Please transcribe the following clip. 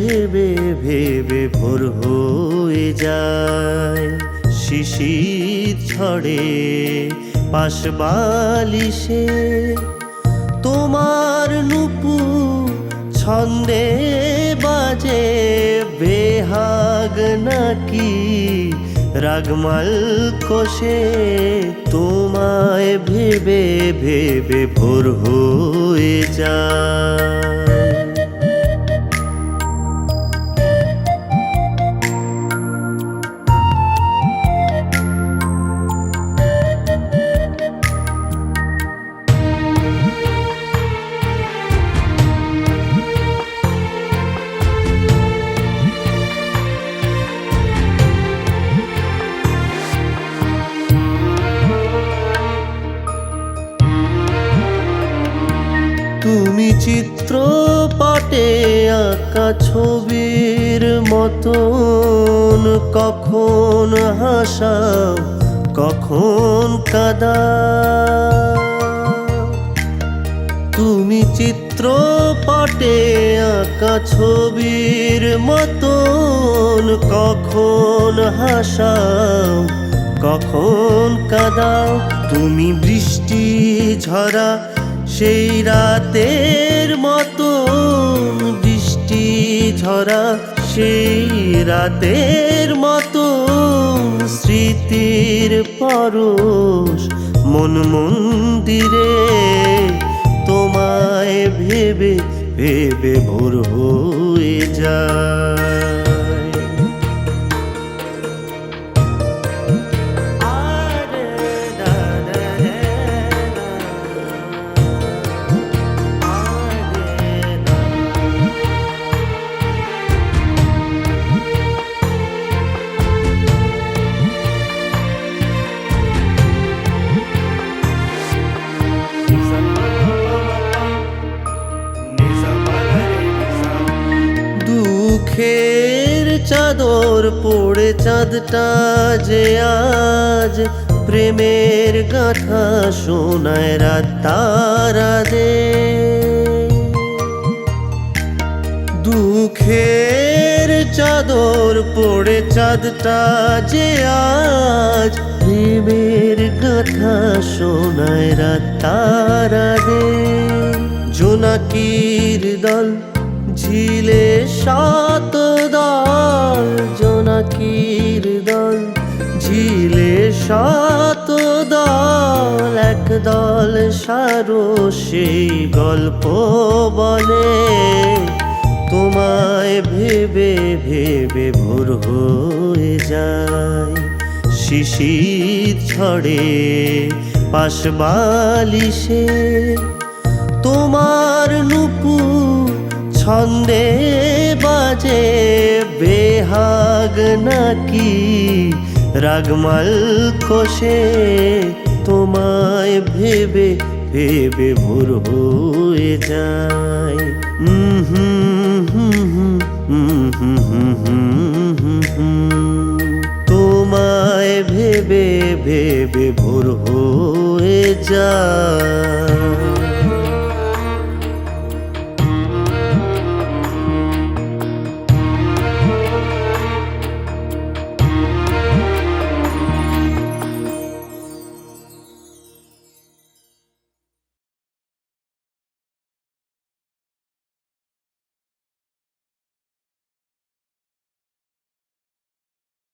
ভেবে ভেবে ভোর হয়ে যায়। শিশির ঝড়ে পাশ বালিশে তোমার নুপুর ছন্দে বাজে। বেহাগ নাকি রাগমাল কোষে, তোমায় ভেবে ভেবে ভোর হয়ে যায়। তুমি চিত্রপটে আঁকা ছবির মতন, কখন হাসাও কখন কাঁদাও। তুমি চিত্রপটে আঁকা ছবির মতন, কখন হাসাও কখন কাঁদাও। তুমি বৃষ্টি ঝরা সেই রাতের মতন, বৃষ্টি ঝরা সেই রাতের মতন। স্মৃতির পরশ মন মন্দিরে, তোমায় ভেবে ভেবে ভোর হয়ে যায়। দুঃখের চাদর পড়ে চাঁদটা যে আজ প্রেমের গাথা শোনায় রাত তারা দে। দুঃখের চাদর পড়ে চাঁদটা যে আজ প্রেমের গাথা শোনায় রাত তারা দে। জোনাকির দল ঝিলে সাত দল, জোনাকির দল ঝিলে সাত দল। এক দল সারো সেই গল্প বলে, তোমায় ভেবে ভেবে ভোর হয়ে যায়। শিশির ঝড়ে পাশ বালিশে তোমার নুপুর ছন্দে বাজে। বেহাগ নাকি রাগমাল কোষে, তোমায় ভেবে ভেবে ভোর হয়ে যায়। তোমায় ভেবে ভেবে ভোর হয়ে যায়।